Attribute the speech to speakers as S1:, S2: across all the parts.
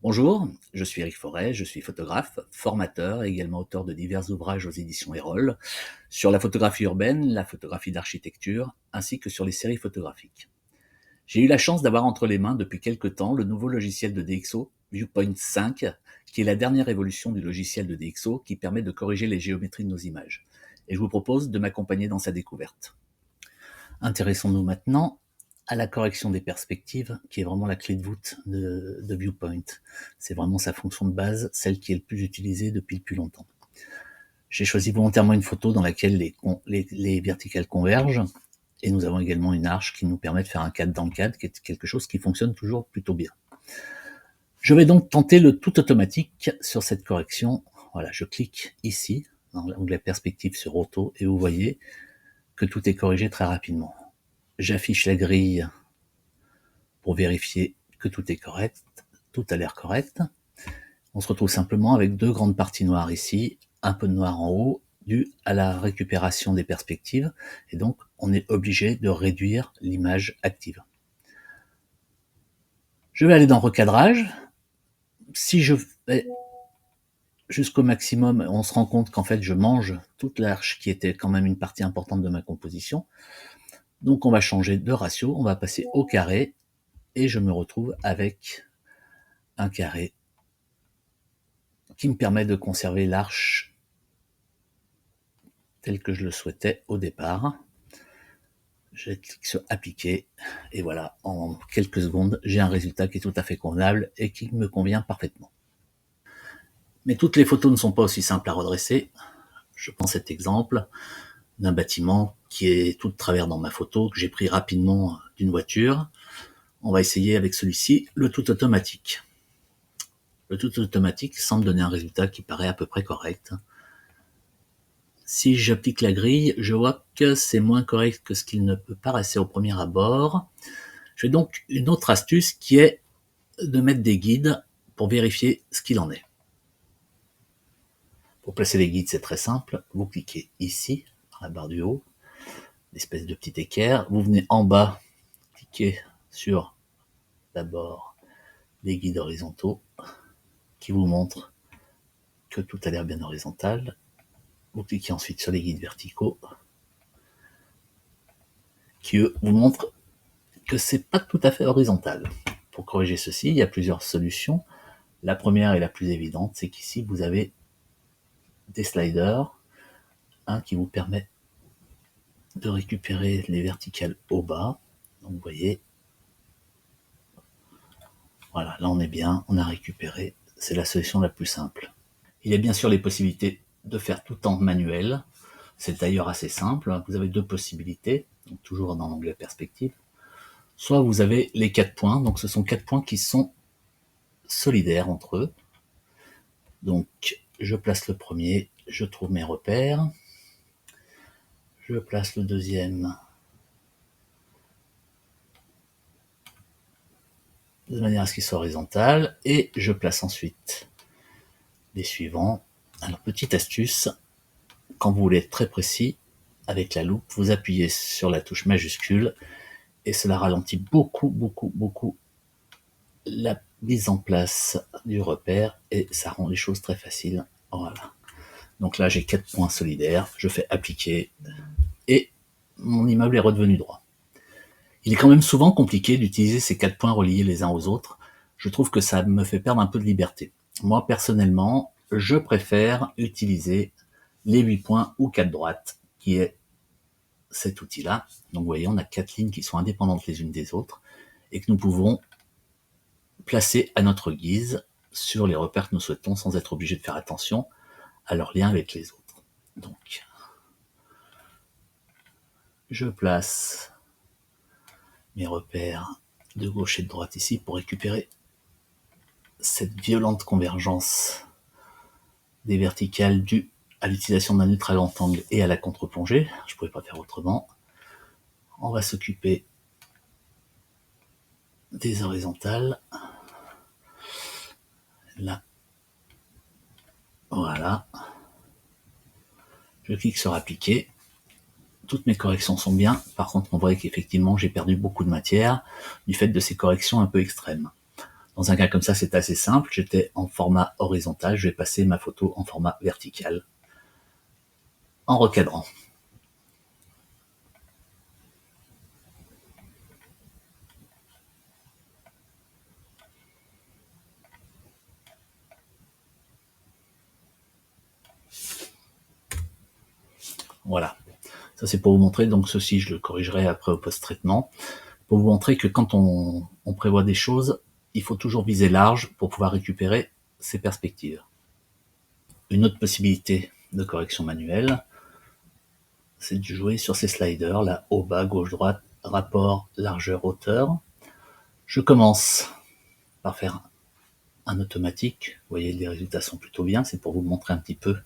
S1: Bonjour, je suis Eric Forêt, je suis photographe, formateur et également auteur de divers ouvrages aux éditions Erol sur la photographie urbaine, la photographie d'architecture, ainsi que sur les séries photographiques. J'ai eu la chance d'avoir entre les mains depuis quelques temps le nouveau logiciel de DxO, Viewpoint 5, qui est la dernière évolution du logiciel de DxO qui permet de corriger les géométries de nos images. Et je vous propose de m'accompagner dans sa découverte. Intéressons-nous maintenant à la correction des perspectives, qui est vraiment la clé de voûte de Viewpoint. C'est vraiment sa fonction de base, celle qui est le plus utilisée depuis le plus longtemps. J'ai choisi volontairement une photo dans laquelle les verticales convergent, et nous avons également une arche qui nous permet de faire un cadre dans le cadre, qui est quelque chose qui fonctionne toujours plutôt bien. Je vais donc tenter le tout automatique sur cette correction. Voilà, je clique ici, dans l'onglet perspective sur Auto, et vous voyez que tout est corrigé très rapidement. J'affiche la grille pour vérifier que tout est correct, tout a l'air correct. On se retrouve simplement avec deux grandes parties noires ici, un peu de noir en haut, dû à la récupération des perspectives, et donc on est obligé de réduire l'image active. Je vais aller dans recadrage. Si je vais jusqu'au maximum, on se rend compte qu'en fait je mange toute l'arche qui était quand même une partie importante de ma composition. Donc on va changer de ratio, on va passer au carré, et je me retrouve avec un carré qui me permet de conserver l'arche telle que je le souhaitais au départ. Je clique sur appliquer, et voilà, en quelques secondes, j'ai un résultat qui est tout à fait convenable et qui me convient parfaitement. Mais toutes les photos ne sont pas aussi simples à redresser. Je prends cet exemple d'un bâtiment qui est tout de travers dans ma photo, que j'ai pris rapidement d'une voiture. On va essayer avec celui-ci, le tout automatique. Le tout automatique semble donner un résultat qui paraît à peu près correct. Si j'applique la grille, je vois que c'est moins correct que ce qu'il ne peut paraître au premier abord. J'ai donc une autre astuce qui est de mettre des guides pour vérifier ce qu'il en est. Pour placer les guides, c'est très simple. Vous cliquez ici, dans la barre du haut, l'espèce de petit équerre. Vous venez en bas, cliquez sur d'abord les guides horizontaux qui vous montrent que tout a l'air bien horizontal. Vous cliquez ensuite sur les guides verticaux qui eux vous montrent que c'est pas tout à fait horizontal. Pour corriger ceci, il y a plusieurs solutions. La première et la plus évidente, c'est qu'ici vous avez des sliders qui vous permettent de récupérer les verticales au bas. Donc vous voyez, voilà, là on est bien, on a récupéré, c'est la solution la plus simple. Il y a bien sûr les possibilités de faire tout en manuel, c'est d'ailleurs assez simple, vous avez deux possibilités, donc toujours dans l'onglet perspective. Soit vous avez les 4 points, donc ce sont 4 points qui sont solidaires entre eux. Donc je place le premier, je trouve mes repères, je place le deuxième de manière à ce qu'il soit horizontal, et je place ensuite les suivants. Alors petite astuce, quand vous voulez être très précis, avec la loupe, vous appuyez sur la touche majuscule, et cela ralentit beaucoup la mise en place du repère, et ça rend les choses très faciles. Voilà. Donc là j'ai 4 points solidaires, je fais appliquer, et mon immeuble est redevenu droit. Il est quand même souvent compliqué d'utiliser ces 4 points reliés les uns aux autres. Je trouve que ça me fait perdre un peu de liberté. Moi, personnellement, je préfère utiliser les 8 points ou 4 droites, qui est cet outil-là. Donc vous voyez, on a 4 lignes qui sont indépendantes les unes des autres, et que nous pouvons placer à notre guise sur les repères que nous souhaitons, sans être obligé de faire attention à leur lien avec les autres. Donc, je place mes repères de gauche et de droite ici pour récupérer cette violente convergence des verticales due à l'utilisation d'un ultra grand angle et à la contre-plongée. Je ne pouvais pas faire autrement. On va s'occuper des horizontales. Là. Voilà. Je clique sur appliquer. Toutes mes corrections sont bien. Par contre, on voit qu'effectivement, j'ai perdu beaucoup de matière du fait de ces corrections un peu extrêmes. Dans un cas comme ça, c'est assez simple. J'étais en format horizontal, je vais passer ma photo en format vertical, en recadrant. Voilà. Ça, c'est pour vous montrer, donc ceci, je le corrigerai après au post-traitement, pour vous montrer que quand on prévoit des choses, il faut toujours viser large pour pouvoir récupérer ses perspectives. Une autre possibilité de correction manuelle, c'est de jouer sur ces sliders, là, haut, bas, gauche, droite, rapport, largeur, hauteur. Je commence par faire un automatique. Vous voyez, les résultats sont plutôt bien. C'est pour vous montrer un petit peu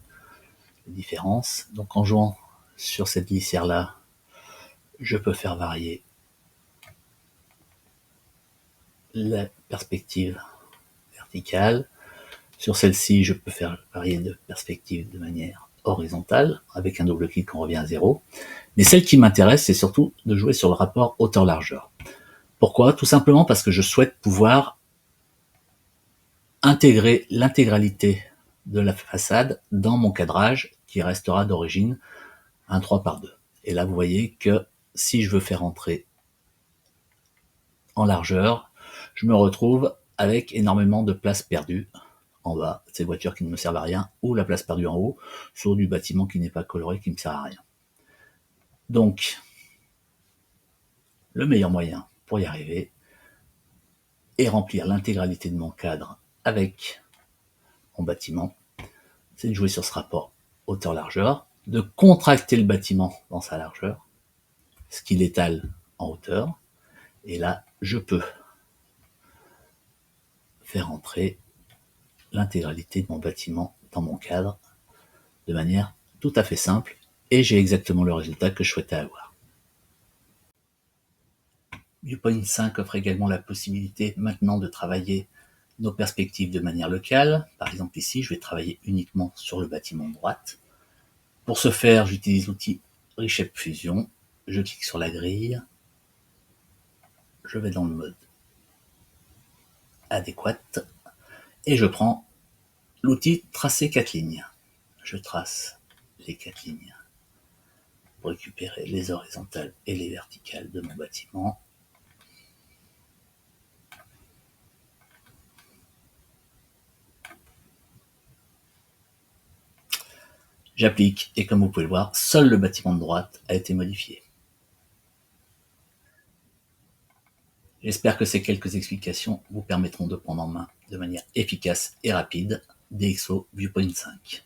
S1: les différences. Donc, en jouant sur cette glissière-là, je peux faire varier la perspective verticale. Sur celle-ci, je peux faire varier de perspective de manière horizontale. Avec un double clic, on revient à 0. Mais celle qui m'intéresse, c'est surtout de jouer sur le rapport hauteur-largeur. Pourquoi? Tout simplement parce que je souhaite pouvoir intégrer l'intégralité de la façade dans mon cadrage qui restera d'origine un 3/2. Et là, vous voyez que si je veux faire entrer en largeur, je me retrouve avec énormément de place perdue en bas, ces voitures qui ne me servent à rien, ou la place perdue en haut, sur du bâtiment qui n'est pas coloré, qui ne me sert à rien. Donc, le meilleur moyen pour y arriver et remplir l'intégralité de mon cadre avec mon bâtiment, c'est de jouer sur ce rapport hauteur-largeur, de contracter le bâtiment dans sa largeur, ce qui l'étale en hauteur, et là, je peux faire entrer l'intégralité de mon bâtiment dans mon cadre de manière tout à fait simple, et j'ai exactement le résultat que je souhaitais avoir. Viewpoint 5 offre également la possibilité maintenant de travailler nos perspectives de manière locale. Par exemple ici, je vais travailler uniquement sur le bâtiment de droite. Pour ce faire, j'utilise l'outil Reshape Fusion. Je clique sur la grille. Je vais dans le mode adéquat et je prends l'outil Tracer 4 lignes. Je trace les 4 lignes pour récupérer les horizontales et les verticales de mon bâtiment. J'applique et comme vous pouvez le voir, seul le bâtiment de droite a été modifié. J'espère que ces quelques explications vous permettront de prendre en main de manière efficace et rapide DxO Viewpoint 5.